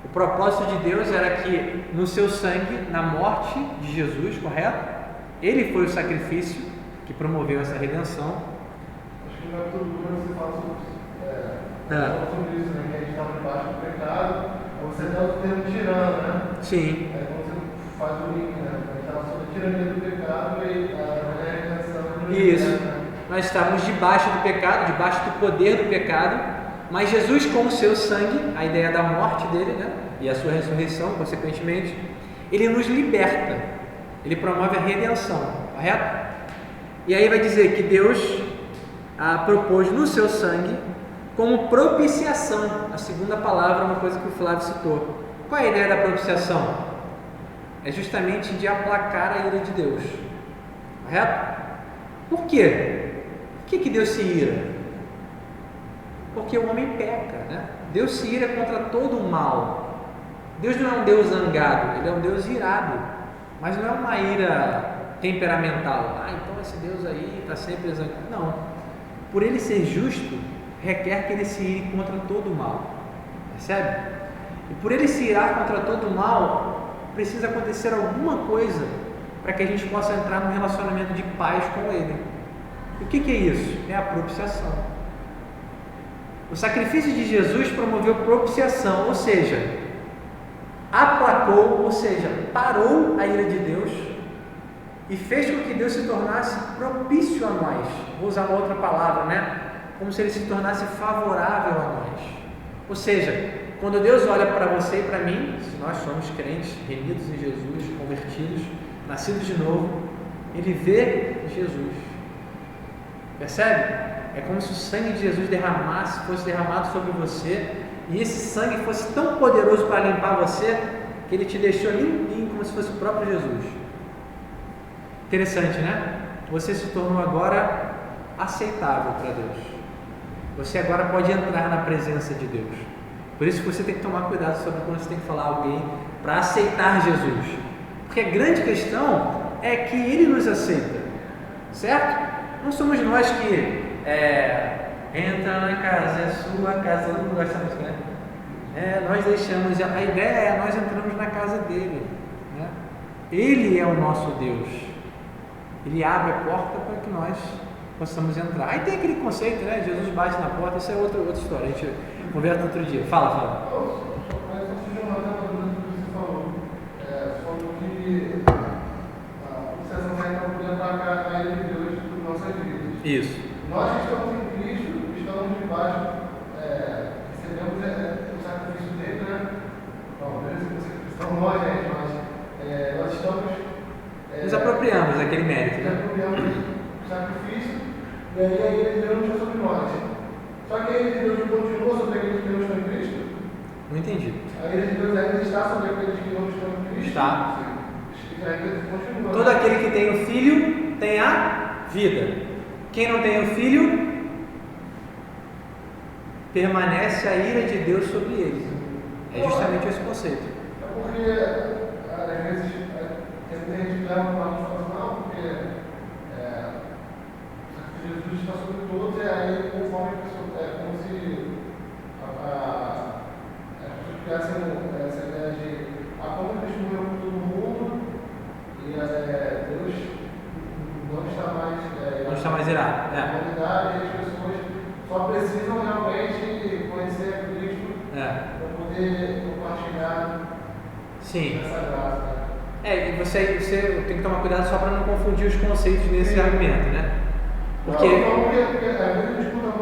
O propósito de Deus era que no seu sangue, na morte de Jesus, correto? Ele foi o sacrifício que promoveu essa redenção. Acho que no capítulo 1 você fala sobre isso, né? Que a gente estava debaixo do pecado, você está o termo tirano, né? Sim. Aí quando você faz o link, né? A gente estava sob a tirania do pecado e a redenção. Isso. Nós estávamos debaixo do pecado, debaixo do poder do pecado. Mas Jesus, com o seu sangue, a ideia da morte dele, né? E a sua ressurreição, consequentemente, Ele nos liberta. Ele promove a redenção, correto? E aí vai dizer que Deus propôs no seu sangue como propiciação. A segunda palavra é uma coisa que o Flávio citou. Qual é a ideia da propiciação? É justamente de aplacar a ira de Deus, correto? Por quê? Por que Deus se ira? Porque o homem peca, né? Deus se ira contra todo o mal. Deus não é um Deus zangado, Ele é um Deus irado. Mas não é uma ira temperamental. Então esse Deus aí está sempre zangado. Não. Por Ele ser justo, requer que Ele se ire contra todo o mal. Percebe? E por Ele se irar contra todo o mal, precisa acontecer alguma coisa para que a gente possa entrar num relacionamento de paz com Ele. E o que é isso? É a propiciação. O sacrifício de Jesus promoveu propiciação, ou seja, aplacou, ou seja, parou a ira de Deus e fez com que Deus se tornasse propício a nós. Vou usar uma outra palavra, né? Como se Ele se tornasse favorável a nós. Ou seja, quando Deus olha para você e para mim, se nós somos crentes, remidos em Jesus, convertidos, nascidos de novo, Ele vê Jesus. Percebe? É como se o sangue de Jesus fosse derramado sobre você, e esse sangue fosse tão poderoso para limpar você, que Ele te deixou limpinho, como se fosse o próprio Jesus. Interessante, né? Você se tornou agora aceitável para Deus. Você agora pode entrar na presença de Deus. Por isso que você tem que tomar cuidado sobre quando você tem que falar a alguém para aceitar Jesus. Porque a grande questão é que Ele nos aceita, certo? Não somos nós que entra na casa, é sua casa, todo mundo gosta disso, né? Nós deixamos, a ideia é nós entramos na casa dele, né? Ele é o nosso Deus. Ele abre a porta para que nós possamos entrar. Aí tem aquele conceito, né? Jesus bate na porta, isso é outra história. A gente conversa outro dia. Fala. Mas você já matou a dúvida que você falou. Falou que o César vai levar a ele de Deus por nossas vidas. Isso. Nós que estamos em Cristo, estamos debaixo, recebemos o sacrifício dele, né? Bom, estamos nós, gente, mas nós estamos. Nos apropriamos daquele mérito, né? Nos apropriamos do sacrifício, e aí a ira de Deus não está sobre nós. Só que a ira de Deus continua sobre aqueles que não estão em Cristo? Não entendi. A ira de Deus ainda está sobre aqueles que não estão em Cristo? Está. Ainda continua. Todo aquele que tem o Filho tem a vida. Quem não tem o Filho, permanece a ira de Deus sobre ele. É justamente esse conceito. É porque, às vezes, tem gente que leva uma não, porque Jesus está sobre todos, e aí, conforme a pessoa, como se as pessoas tivessem essa ideia de como Cristo morreu por todo mundo, e Deus não está mais irado. na humanidade, e as pessoas só precisam realmente conhecer a Cristo para poder compartilhar essa graça. E você tem que tomar cuidado só para não confundir os conceitos nesse argumento, né? Porque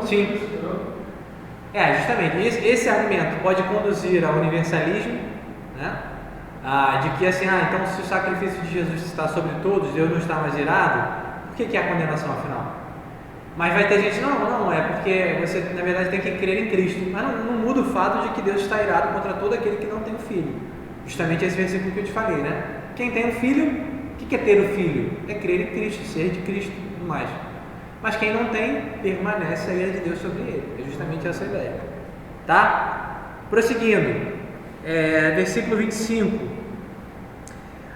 sim. Justamente. Esse argumento pode conduzir ao universalismo, né? De que assim, então se o sacrifício de Jesus está sobre todos, Deus não está mais irado, por que é a condenação afinal? Mas vai ter gente, não, é porque você na verdade tem que crer em Cristo, mas não muda o fato de que Deus está irado contra todo aquele que não tem o Filho. Justamente esse versículo que eu te falei, né? Quem tem o Filho, o que é ter o Filho? É crer em Cristo, ser de Cristo e tudo mais. Mas quem não tem, permanece a ira de Deus sobre ele. É justamente essa a ideia. Tá? Prosseguindo. Versículo 25.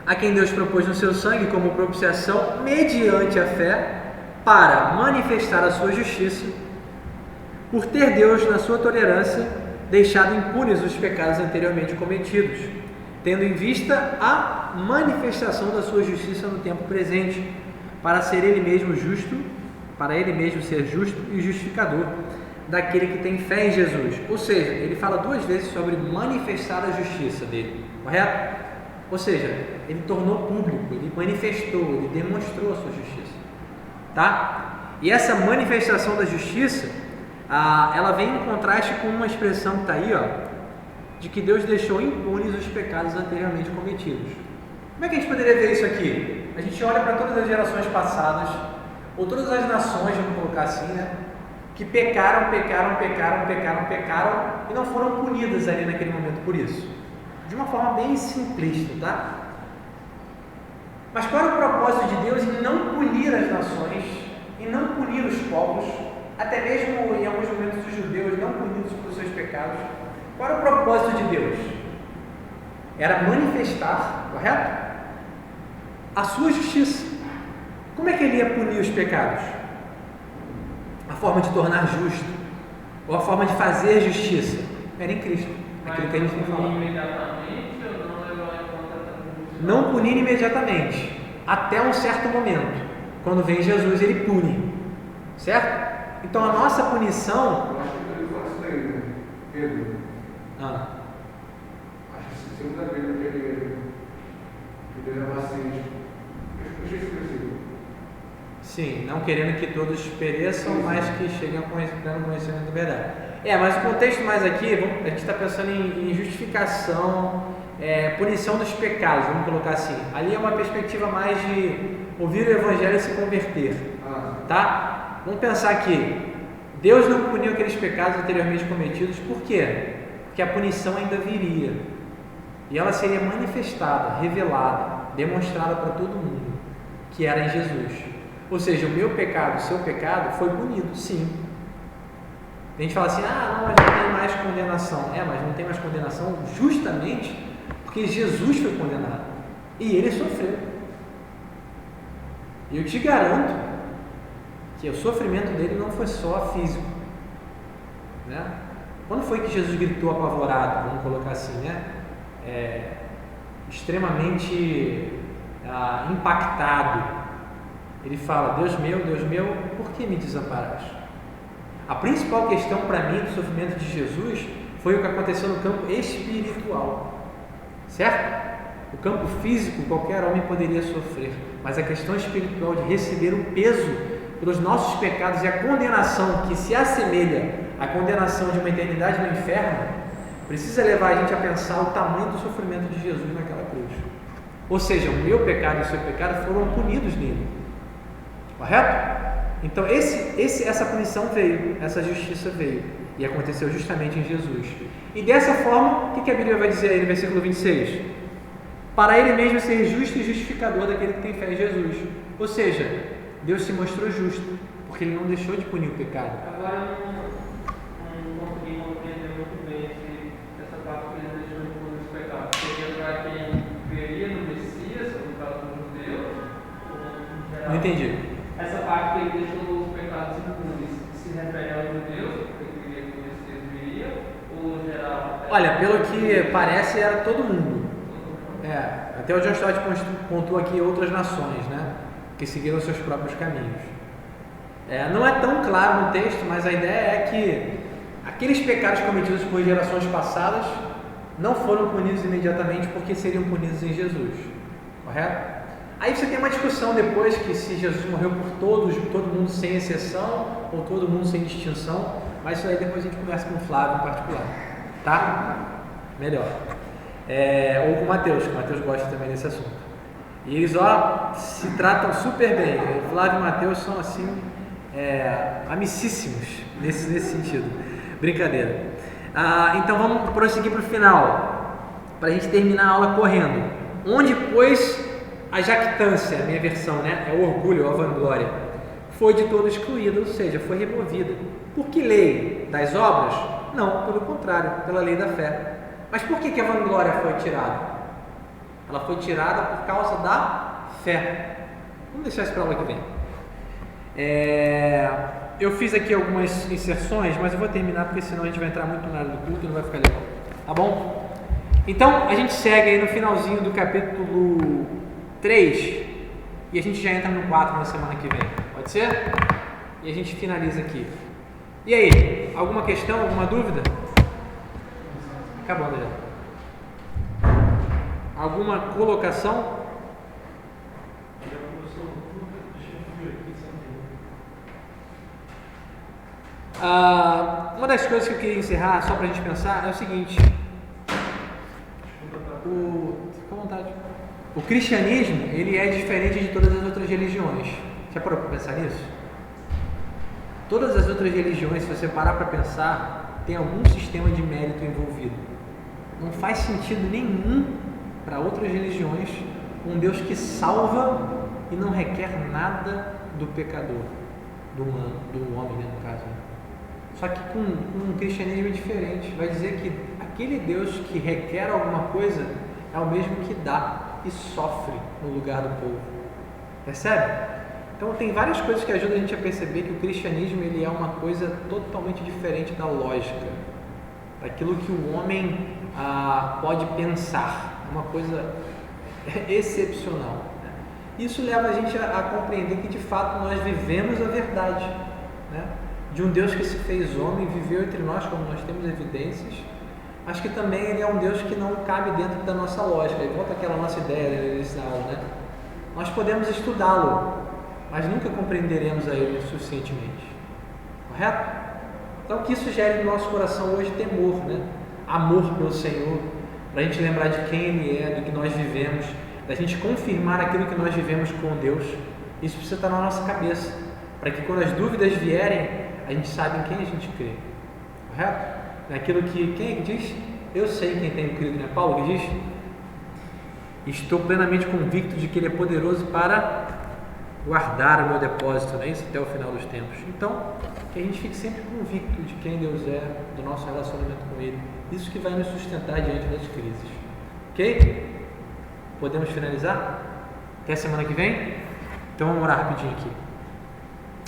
A quem Deus propôs no seu sangue como propiciação, mediante a fé, para manifestar a sua justiça, por ter Deus, na sua tolerância, deixado impunes os pecados anteriormente cometidos, tendo em vista a manifestação da sua justiça no tempo presente, para ser ele mesmo justo, para ele mesmo ser justo e justificador daquele que tem fé em Jesus. Ou seja, ele fala duas vezes sobre manifestar a justiça dele, correto? Ou seja, ele tornou público, ele manifestou, ele demonstrou a sua justiça, tá? E essa manifestação da justiça, ela vem em contraste com uma expressão que está aí, de que Deus deixou impunes os pecados anteriormente cometidos. Como é que a gente poderia ver isso aqui? A gente olha para todas as gerações passadas, ou todas as nações, vamos colocar assim, né? Que pecaram e não foram punidas ali naquele momento por isso. De uma forma bem simplista, tá? Mas qual era o propósito de Deus em não punir as nações, em não punir os povos, até mesmo em alguns momentos os judeus não punidos por seus pecados? Qual era o propósito de Deus? Era manifestar, correto? A sua justiça. Como é que ele ia punir os pecados? A forma de tornar justo, ou a forma de fazer justiça, era em Cristo. Aquilo que a gente tem falado. Imediatamente ou não levar em conta? Não punir imediatamente, até um certo momento. Quando vem Jesus, ele pune, certo? Então a nossa punição. Eu acho que ele fala isso daí, né? Pedro. Acho que segunda vez que ele era paciente. Eu achei esse versículo. Sim, não querendo que todos pereçam, mas que cheguem ao conhecimento da verdade. Mas o contexto mais aqui, a gente está pensando em justificação, punição dos pecados, vamos colocar assim. Ali é uma perspectiva mais de ouvir o Evangelho e se converter, tá? Vamos pensar aqui, Deus não puniu aqueles pecados anteriormente cometidos, por quê? Porque a punição ainda viria, e ela seria manifestada, revelada, demonstrada para todo mundo, que era em Jesus. Ou seja, o meu pecado, o seu pecado foi punido, sim. A gente fala assim, não, mas não tem mais condenação. Mas não tem mais condenação justamente porque Jesus foi condenado e ele sofreu. E eu te garanto que o sofrimento dele não foi só físico, né? Quando foi que Jesus gritou apavorado, vamos colocar assim, né? Extremamente impactado. Ele fala, Deus meu, por que me desamparaste? A principal questão para mim do sofrimento de Jesus foi o que aconteceu no campo espiritual, certo? O campo físico qualquer homem poderia sofrer, mas a questão espiritual de receber o peso pelos nossos pecados e a condenação que se assemelha à condenação de uma eternidade no inferno, precisa levar a gente a pensar o tamanho do sofrimento de Jesus naquela cruz. Ou seja, o meu pecado e o seu pecado foram punidos nele, correto? Então essa punição veio, essa justiça veio e aconteceu justamente em Jesus. E dessa forma, o que a Bíblia vai dizer aí no versículo 26? Para ele mesmo ser justo e justificador daquele que tem fé em Jesus. Ou seja, Deus se mostrou justo, porque ele não deixou de punir o pecado. Agora não consegui compreender muito bem essa parte que ele deixou de punir os pecados. Seria para quem veria no Messias, no caso dos judeus, ou em geral? Não entendi. Essa parte que ele deixou os pecados impunes se refere aos judeus, porque queria que o Messias viria, ou no geral? Olha, pelo que parece era todo mundo. Até o John Stott pontua aqui outras nações, né, que seguiram seus próprios caminhos. Não é tão claro no texto, mas a ideia é que aqueles pecados cometidos por gerações passadas não foram punidos imediatamente porque seriam punidos em Jesus, correto? Aí você tem uma discussão depois que se Jesus morreu por todos, todo mundo sem exceção ou todo mundo sem distinção, mas isso aí depois a gente conversa com o Flávio em particular, tá? Melhor. Ou com o Mateus, que o Mateus gosta também desse assunto. E eles se tratam super bem. O Flávio e o Mateus são assim, amicíssimos nesse sentido. Brincadeira. Então vamos prosseguir para o final, para a gente terminar a aula correndo. Onde, pois, a jactância, a minha versão, né, é o orgulho, a vanglória, foi de todo excluída, ou seja, foi removida. Por que lei das obras? Não, pelo contrário, pela lei da fé. Mas por que a vanglória foi tirada? Ela foi tirada por causa da fé. Vamos deixar isso para a aula que vem. Eu fiz aqui algumas inserções, mas eu vou terminar porque senão a gente vai entrar muito na área do culto e não vai ficar legal. Tá bom? Então, a gente segue aí no finalzinho do capítulo 3 e a gente já entra no 4 na semana que vem. Pode ser? E a gente finaliza aqui. E aí? Alguma questão, alguma dúvida? Acabando já. Alguma colocação? Uma das coisas que eu queria encerrar, só para a gente pensar, é o seguinte. Fica à vontade. O cristianismo, ele é diferente de todas as outras religiões. Já parou para pensar nisso? Todas as outras religiões, se você parar para pensar, tem algum sistema de mérito envolvido. Não faz sentido nenhum para outras religiões um Deus que salva e não requer nada do pecador, do homem, né, no caso. Só que com o cristianismo é diferente. Vai dizer que aquele Deus que requer alguma coisa é o mesmo que dá e sofre no lugar do povo. Percebe? Então tem várias coisas que ajudam a gente a perceber que o cristianismo ele é uma coisa totalmente diferente da lógica, daquilo que o homem pode pensar. É uma coisa excepcional. Isso leva a gente a compreender que de fato nós vivemos a verdade, né? De um Deus que se fez homem e viveu entre nós, como nós temos evidências, mas que também ele é um Deus que não cabe dentro da nossa lógica. E volta aquela nossa ideia nessa aula, né? Nós podemos estudá-lo, mas nunca compreenderemos a ele suficientemente, correto? Então que isso gere no nosso coração hoje temor, né? Amor pelo Senhor, para a gente lembrar de quem Ele é, do que nós vivemos, da gente confirmar aquilo que nós vivemos com Deus. Isso precisa estar na nossa cabeça, para que quando as dúvidas vierem, a gente sabe em quem a gente crê, correto? Naquilo que, quem diz? Eu sei quem tem crido, né? Paulo que diz? Estou plenamente convicto de que Ele é poderoso para guardar o meu depósito, né? Isso até o final dos tempos. Então, que a gente fique sempre convicto de quem Deus é, do nosso relacionamento com Ele. Isso que vai nos sustentar diante das crises. Ok? Podemos finalizar? Até semana que vem? Então vamos orar rapidinho aqui.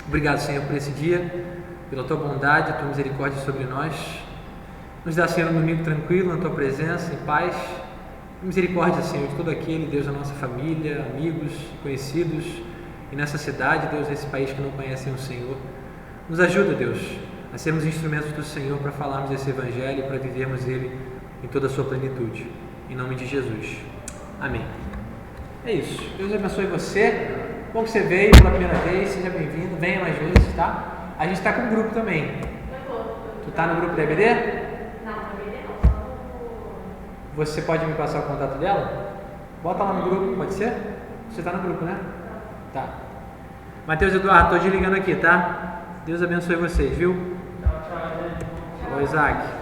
Obrigado, Senhor, por esse dia, pela Tua bondade, a Tua misericórdia sobre nós. Nos dá, Senhor, um domingo tranquilo na Tua presença, em paz. Misericórdia, Senhor, de todo aquele, Deus, da nossa família, amigos, conhecidos, e nessa cidade, Deus, nesse país que não conhecem o Senhor. Nos ajuda, Deus, a sermos instrumentos do Senhor para falarmos esse Evangelho e para vivermos ele em toda a sua plenitude. Em nome de Jesus. Amém. É isso. Deus abençoe você. Bom que você veio pela primeira vez, seja bem-vindo. Venha mais vezes, tá? A gente está com um grupo também. Tu tá no grupo da EBD? Não, EBD não, só no... Você pode me passar o contato dela? Bota lá no grupo, pode ser? Você tá no grupo, né? Tá. Matheus Eduardo, tô te ligando aqui, tá? Deus abençoe vocês, viu? Tchau, tchau, gente. Ô, Isaac.